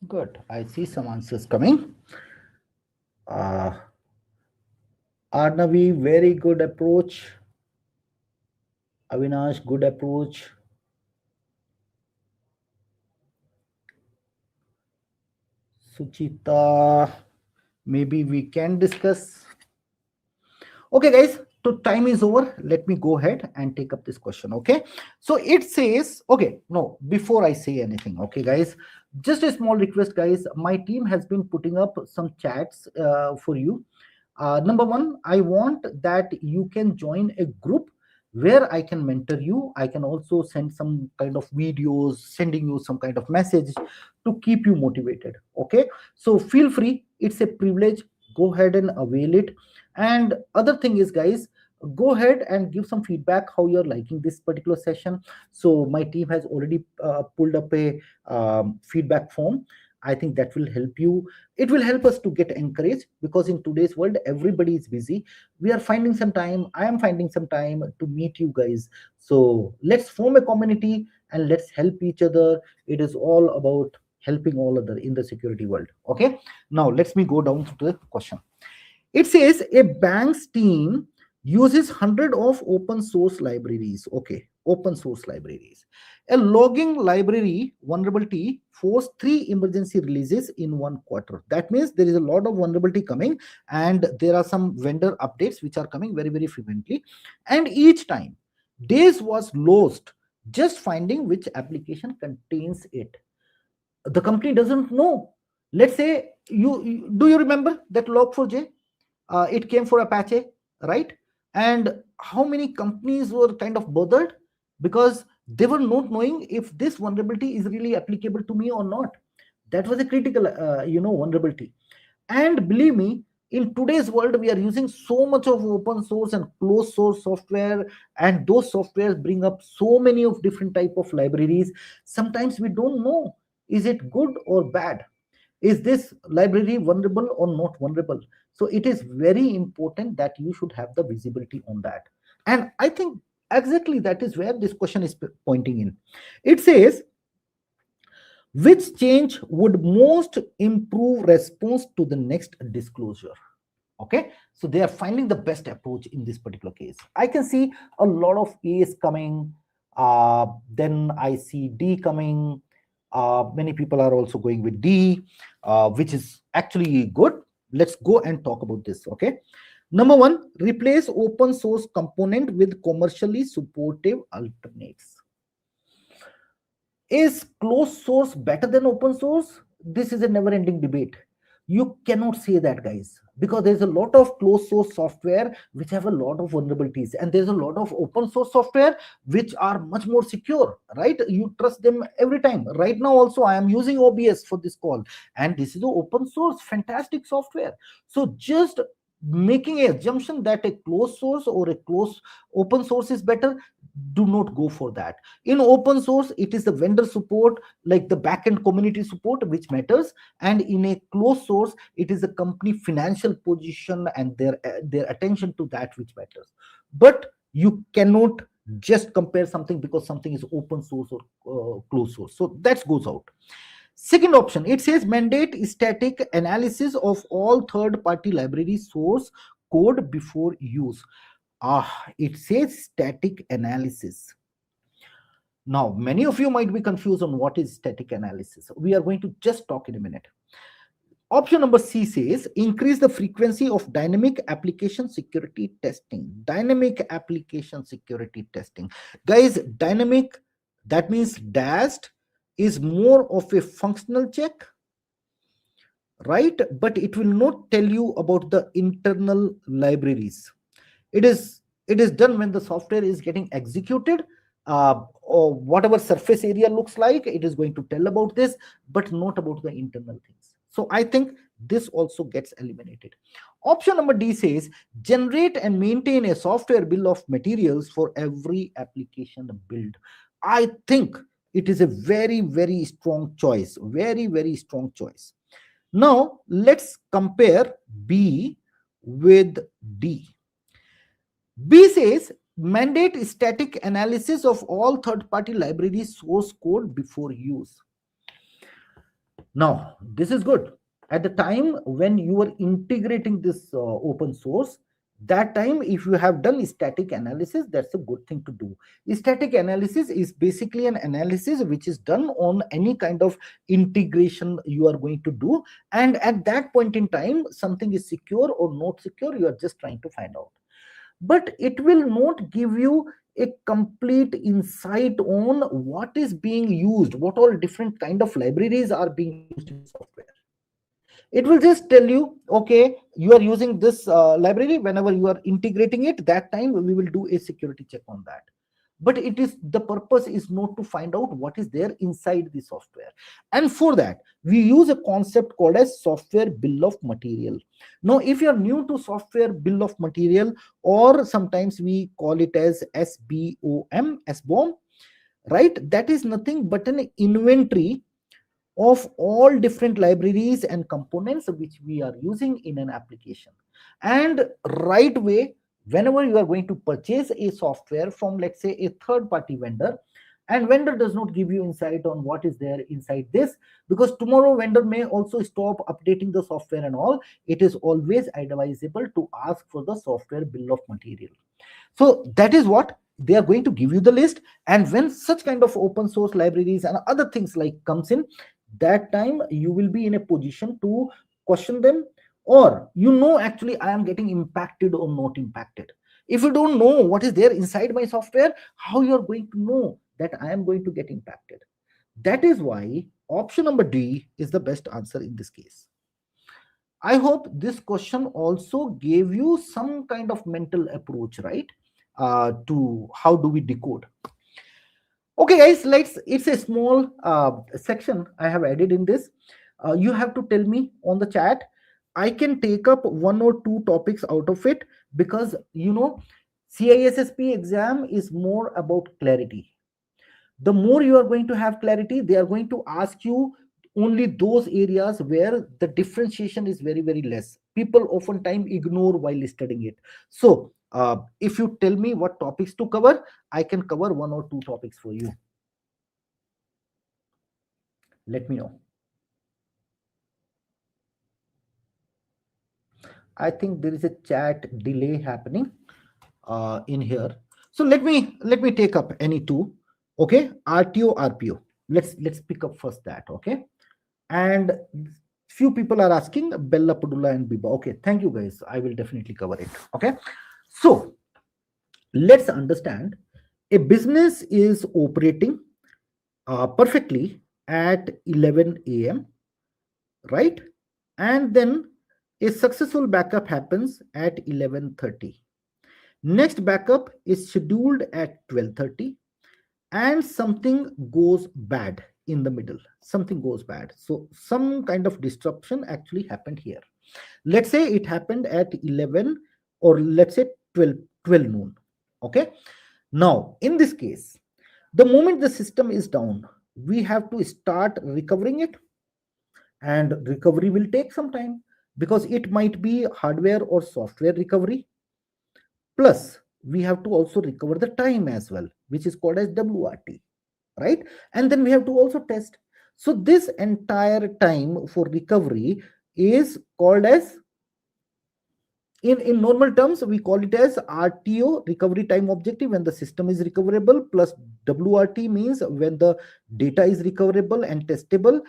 Good. I see some answers coming. Uh, Arnavi, very good approach. Avinash, good approach. Suchita, maybe we can discuss. Okay, guys, so time is over. Let me go ahead and take up this question. Okay, so it says, okay, no, before I say anything, okay, guys, just a small request, guys. My team has been putting up some chats for you. Number one, I want that you can join a group where I can mentor you. I can also send some kind of videos, sending you some kind of message to keep you motivated. Okay, so feel free. It's a privilege. Go ahead and avail it. And other thing is, guys, go ahead and give some feedback how you're liking this particular session. So my team has already pulled up a feedback form. I think that will help you. It will help us to get encouraged, because in today's world everybody is busy. We are finding some time, I am finding some time to meet you guys. So let's form a community and let's help each other. It is all about helping all other in the security world. Okay, now let's me go down to the question. It says a bank's team uses 100 of open source libraries. Okay, open source libraries. A logging library vulnerability forced 3 emergency releases in 1 quarter. That means there is a lot of vulnerability coming, and there are some vendor updates which are coming very, very frequently. And each time, days was lost just finding which application contains it. The company doesn't know. Let's say do you remember that log4j? It came for Apache, right? And how many companies were kind of bothered because they were not knowing if this vulnerability is really applicable to me or not. That was a critical, vulnerability. And believe me, in today's world, we are using so much of open source and closed source software, and those softwares bring up so many of different type of libraries. Sometimes we don't know, is it good or bad? Is this library vulnerable or not vulnerable? So it is very important that you should have the visibility on that. And I think exactly that is where this question is pointing in. It says, which change would most improve response to the next disclosure? Okay, so they are finding the best approach in this particular case. I can see a lot of A's coming, then I see D coming. Many people are also going with D, which is actually good. Let's go and talk about this. Okay, number one, replace open source component with commercially supportive alternates. Is closed source better than open source? This is a never ending debate. You cannot say that, guys, because there's a lot of closed source software which have a lot of vulnerabilities, and there's a lot of open source software which are much more secure, right? You trust them every time. Right now also I am using OBS for this call, and this is an open source fantastic software. So just making a assumption that a closed source or a closed open source is better, do not go for that. In open source, it is the vendor support, like the backend community support, which matters. And in a closed source, it is the company financial position and their attention to that which matters. But you cannot just compare something because something is open source or closed source. So that goes out. Second option, it says mandate static analysis of all third-party library source code before use. It says static analysis. Now, many of you might be confused on what is static analysis. We are going to just talk in a minute. Option number C says increase the frequency of dynamic application security testing. Dynamic application security testing. Guys, dynamic, that means DAST, is more of a functional check, right? But it will not tell you about the internal libraries. It is done when the software is getting executed, whatever surface area looks like, it is going to tell about this, but not about the internal things. So I think this also gets eliminated. Option number D says generate and maintain a software bill of materials for every application build. I think it is a very, very strong choice. Very, very strong choice. Now let's compare B with D. B says mandate static analysis of all third-party library source code before use. Now, this is good. At the time when you are integrating this open source, that time if you have done static analysis, that's a good thing to do. Static analysis is basically an analysis which is done on any kind of integration you are going to do, and at that point in time something is secure or not secure, you are just trying to find out, but it will not give you a complete insight on what is being used, what all different kind of libraries are being used in software. It will just tell you, okay, you are using this library, whenever you are integrating it, that time we will do a security check on that. But it is, the purpose is not to find out what is there inside the software. And for that we use a concept called as software bill of material. Now if you are new to software bill of material, or sometimes we call it as SBOM, right, that is nothing but an inventory of all different libraries and components which we are using in an application. And right way, whenever you are going to purchase a software from, let's say, a third party vendor, and vendor does not give you insight on what is there inside this, because tomorrow vendor may also stop updating the software and all, it is always advisable to ask for the software bill of material. So that is what they are going to give you the list. And when such kind of open source libraries and other things like comes in, that time you will be in a position to question them, or actually I am getting impacted or not impacted. If you don't know what is there inside my software, how you are going to know that I am going to get impacted? That is why option number D is the best answer in this case. I hope this question also gave you some kind of mental approach, right? To how do we decode. Okay, guys, it's a small section I have added in this. You have to tell me on the chat. I can take up one or two topics out of it, because CISSP exam is more about clarity. The more you are going to have clarity, they are going to ask you only those areas where the differentiation is very, very less. People oftentimes ignore while studying it. So if you tell me what topics to cover, I can cover one or two topics for you. Let me know. I think there is a chat delay happening in here. So let me take up any two. Okay, RTO, RPO. Let's pick up first that. Okay, and few people are asking Bella, Padula, and Biba. Okay, thank you guys. I will definitely cover it. Okay, so let's understand. A business is operating perfectly at 11 a.m. right, and then a successful backup happens at 11:30. Next backup is scheduled at 12:30, and something goes bad in the middle. Something goes bad. So some kind of disruption actually happened here. Let's say it happened at 11, or let's say 12 noon. Okay. Now, in this case, the moment the system is down, we have to start recovering it, and recovery will take some time, because it might be hardware or software recovery. Plus, we have to also recover the time as well, which is called as WRT, right? And then we have to also test. So this entire time for recovery is called as, in normal terms, we call it as RTO, recovery time objective, when the system is recoverable, plus WRT means when the data is recoverable and testable.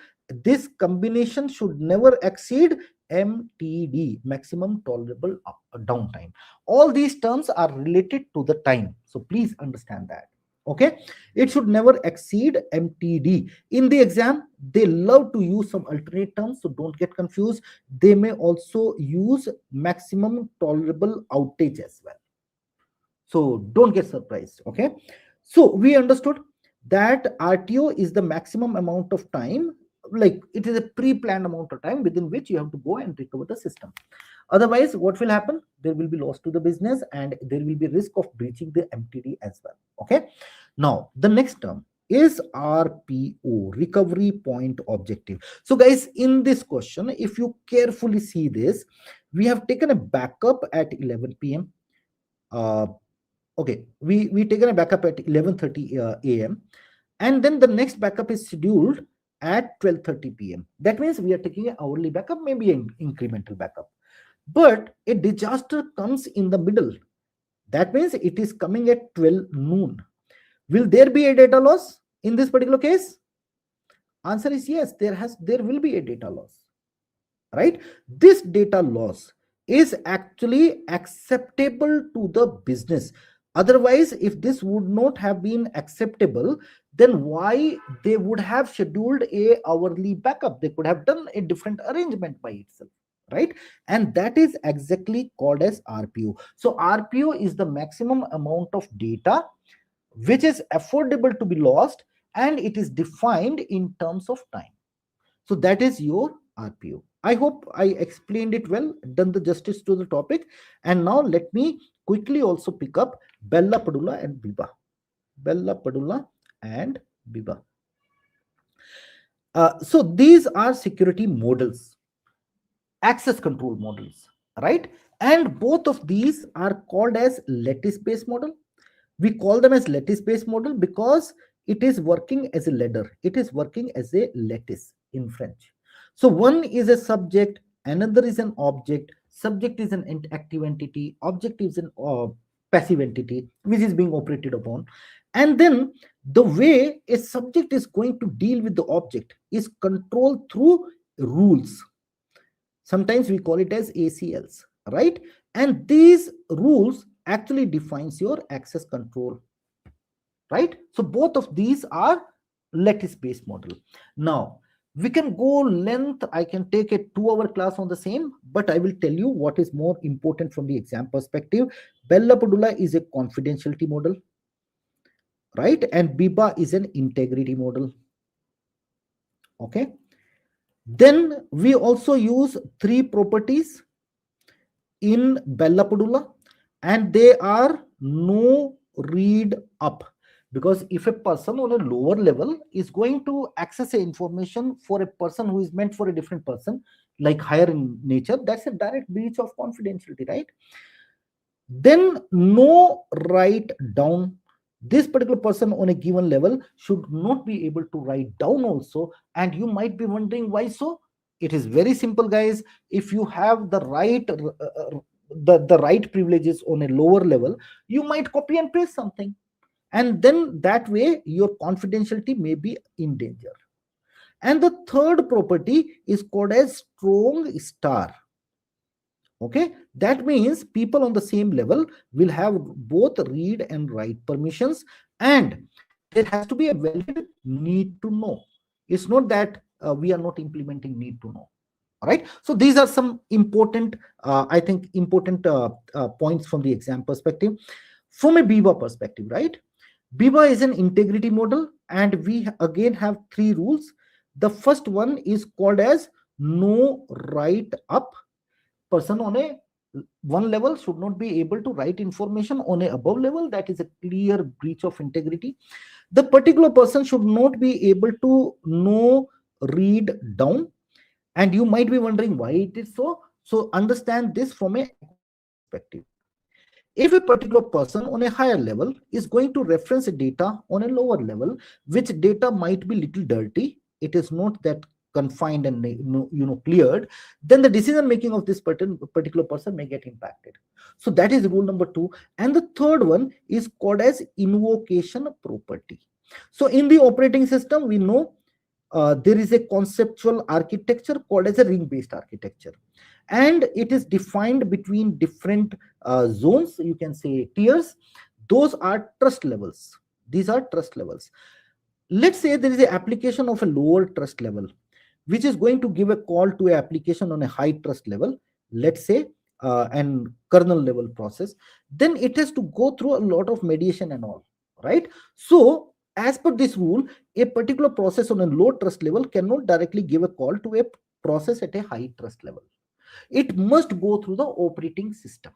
This combination should never exceed MTD, maximum tolerable downtime. All these terms are related to the time, so please understand that. Okay, it should never exceed MTD. In the exam, they love to use some alternate terms, so don't get confused. They may also use maximum tolerable outage as well, so don't get surprised. Okay, so we understood. that RTO is the maximum amount of time, like it is a pre-planned amount of time within which you have to go and recover the system. Otherwise, what will happen? There will be loss to the business and there will be risk of breaching the MTD as well. Okay. Now, the next term is RPO, recovery point objective. So guys, in this question, if you carefully see this, we have taken a backup at 11 p.m. Okay, we taken a backup at 11:30 a.m. and then the next backup is scheduled at 12:30 p.m. That means we are taking an hourly backup, maybe an incremental backup. But a disaster comes in the middle. That means it is coming at 12 noon. Will there be a data loss in this particular case? Answer is yes, there will be a data loss, right? This data loss is actually acceptable to the business. Otherwise, if this would not have been acceptable, then why they would have scheduled a hourly backup? They could have done a different arrangement by itself, right? And that is exactly called as RPO. So RPO is the maximum amount of data which is affordable to be lost, and it is defined in terms of time. So that is your RPO. I hope I explained it well, done the justice to the topic. And now let me quickly also pick up Bella Padula and Biba. Bella Padula and Biba. So these are security models, access control models, right? And both of these are called as lattice-based model. We call them as lattice-based model because it is working as a ladder. It is working as a lattice in French. So one is a subject, another is an object. Subject is an active entity, object is an passive entity which is being operated upon. And then the way a subject is going to deal with the object is controlled through rules. Sometimes we call it as ACLs, right? And these rules actually defines your access control, right? So both of these are lattice-based model. Now, we can go length. I can take a 2-hour class on the same, but I will tell you what is more important from the exam perspective. Bella Padula is a confidentiality model, right? And Biba is an integrity model. Okay. Then we also use 3 properties in Bella Padula, and they are no read up. Because if a person on a lower level is going to access a information for a person who is meant for a different person, like higher in nature, that's a direct breach of confidentiality, right? Then no write down. This particular person on a given level should not be able to write down also. And you might be wondering why so. It is very simple, guys. If you have the right the right privileges on a lower level, you might copy and paste something, and then that way your confidentiality may be in danger. And the third property is called as strong star. Okay, that means people on the same level will have both read and write permissions, and there has to be a valid need to know. It's not that we are not implementing need to know. All right, so these are some important I think important points from the exam perspective. From a Biba perspective, right? Biba is an integrity model, and we again have 3 rules. The first one is called as no write up. Person on a one level should not be able to write information on a above level. That is a clear breach of integrity. The particular person should not be able to know read down, and you might be wondering why it is so. So understand this from a perspective. If a particular person on a higher level is going to reference data on a lower level, which data might be little dirty, it is not that confined and cleared, then the decision making of this particular person may get impacted. So that is rule number 2. And the third one is called as invocation property. So in the operating system, we know there is a conceptual architecture called as a ring-based architecture, and it is defined between different zones, you can say tiers. Those are trust levels. These are trust levels. Let's say there is an application of a lower trust level which is going to give a call to an application on a high trust level, let's say and kernel level process. Then it has to go through a lot of mediation and all, right? So As per this rule, a particular process on a low trust level cannot directly give a call to a process at a high trust level. It must go through the operating system,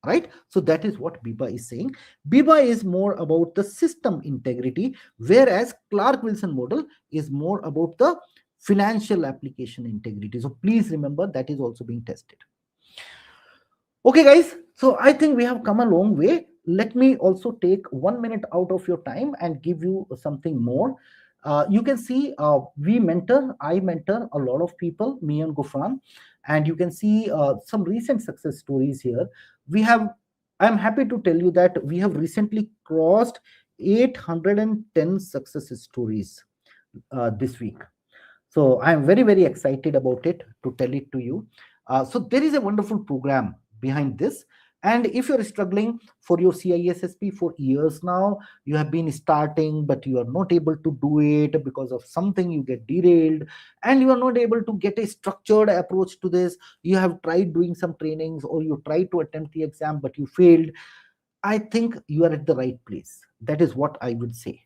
right? So that is what BIBA is saying. BIBA is more about the system integrity, whereas Clark Wilson model is more about the financial application integrity. So please remember that is also being tested. Okay, guys. So I think we have come a long way. Let me also take 1 minute out of your time and give you something more. You can see I mentor a lot of people, me and Gufran, and you can see some recent success stories here. We have, I'm happy to tell you that we have recently crossed 810 success stories this week. So I'm very, very excited about it to tell it to you. So there is a wonderful program behind this. And if you're struggling for your CISSP for years now, you have been starting, but you are not able to do it because of something, you get derailed, and you are not able to get a structured approach to this. You have tried doing some trainings, or you tried to attempt the exam, but you failed. I think you are at the right place. That is what I would say.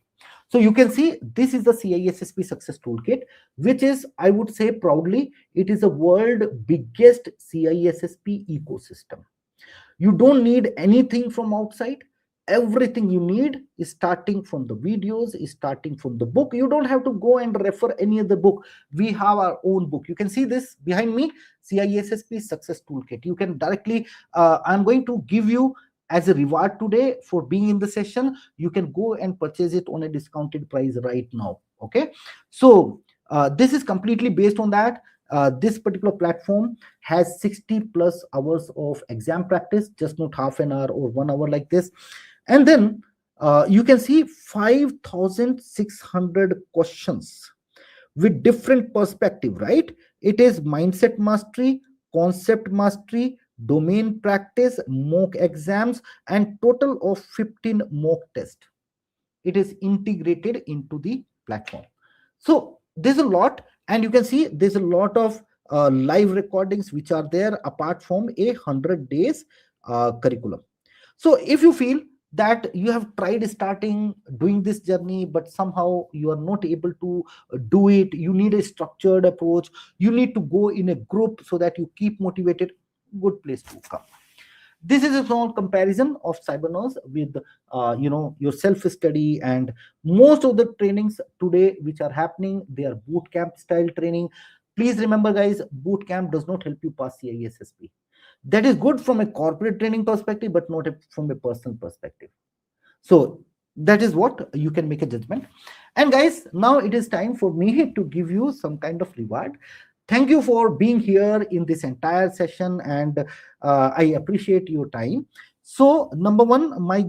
So you can see this is the CISSP Success Toolkit, which is, I would say proudly, it is the world biggest CISSP ecosystem. You don't need anything from outside. Everything you need is starting from the videos, is starting from the book. You don't have to go and refer any other book. We have our own book. You can see this behind me, CISSP Success Toolkit. You can directly, I'm going to give you as a reward today for being in the session. You can go and purchase it on a discounted price right now. Okay. So this is completely based on that. This particular platform has 60 plus hours of exam practice, just not half an hour or 1 hour like this. And then you can see 5,600 questions with different perspective, right? It is mindset mastery, concept mastery, domain practice, mock exams, and total of 15 mock tests. It is integrated into the platform. So there's a lot, and you can see there's a lot of live recordings which are there apart from 100 days curriculum. So if you feel that you have tried starting doing this journey, but somehow you are not able to do it, you need a structured approach, you need to go in a group so that you keep motivated, good place to come. This is a small comparison of Cybernous with your self study. And most of the trainings today which are happening, they are boot camp style training. Please remember, guys, boot camp does not help you pass CISSP. That is good from a corporate training perspective, but not from a personal perspective. So that is what you can make a judgment. And guys, now it is time for me to give you some kind of reward. Thank you for being here in this entire session, and I appreciate your time. So number one, my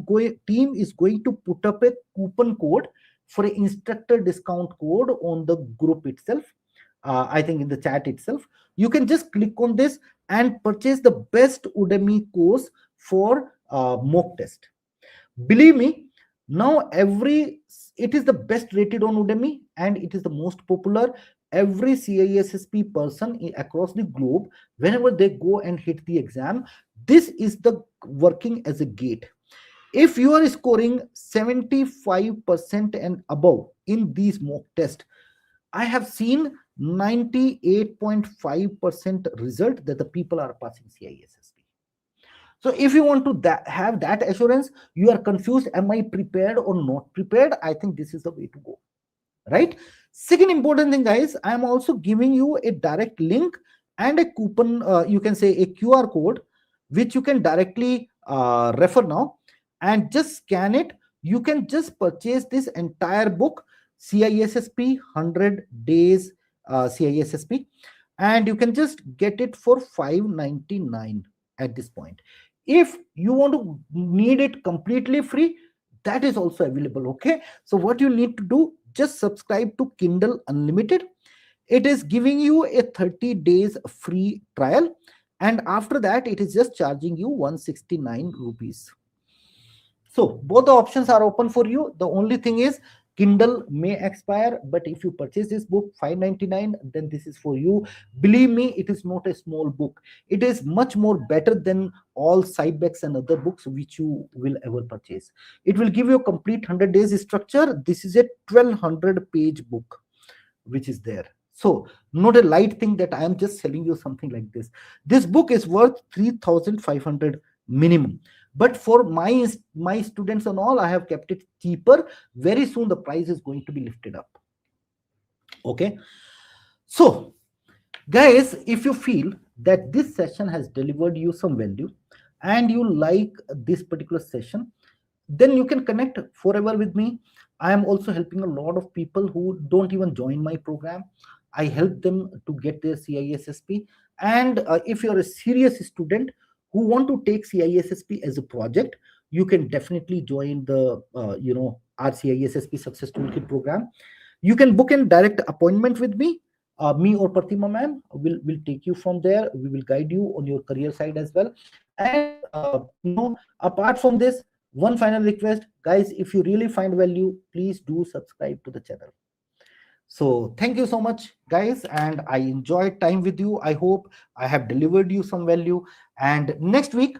team is going to put up a coupon code for an instructor discount code on the group itself. I think in the chat itself, you can just click on this and purchase the best Udemy course for mock test. Believe me, now it is the best rated on Udemy, and it is the most popular. Every CISSP person across the globe, whenever they go and hit the exam, this is the working as a gate. If you are scoring 75% and above in these mock tests, I have seen 98.5% result that the people are passing CISSP. So if you want to have that assurance, you are confused, am I prepared or not prepared? I think this is the way to go, right? Second important thing, guys, I am also giving you a direct link and a coupon, you can say a QR code, which you can directly refer now, and just scan it. You can just purchase this entire book, CISSP 100 days CISSP, and you can just get it for $5.99 at this point. If you want to need it completely free, that is also available. Okay, so what you need to do, just subscribe to Kindle Unlimited. It is giving you a 30 days free trial, and after that it is just charging you 169 rupees. So both the options are open for you. The only thing is, Kindle may expire, but if you purchase this book 599, then this is for you. Believe me, it is not a small book. It is much more better than all Cybex and other books which you will ever purchase. It will give you a complete 100 days structure. This is a 1200 page book which is there. So not a light thing that I am just selling you something like this. This book is worth 3500 minimum, but for my students and all, I have kept it cheaper. Very soon the price is going to be lifted up. Okay, so guys, if you feel that this session has delivered you some value and you like this particular session, then you can connect forever with me. I am also helping a lot of people who don't even join my program. I help them to get their CISSP. And if you're a serious student who want to take CISSP as a project, you can definitely join the our CISSP Success Toolkit program. You can book a direct appointment with me. Me or Pratima ma'am will take you from there. We will guide you on your career side as well. And apart from this, one final request, guys, if you really find value, please do subscribe to the channel. So thank you so much, guys, and I enjoyed time with you. I hope I have delivered you some value. And next week,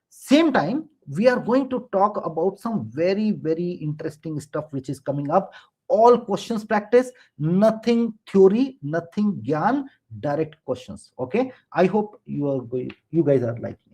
same time, we are going to talk about some very, very interesting stuff which is coming up. All questions practice, nothing theory, nothing gyan, direct questions. Okay, I hope you guys are liking it.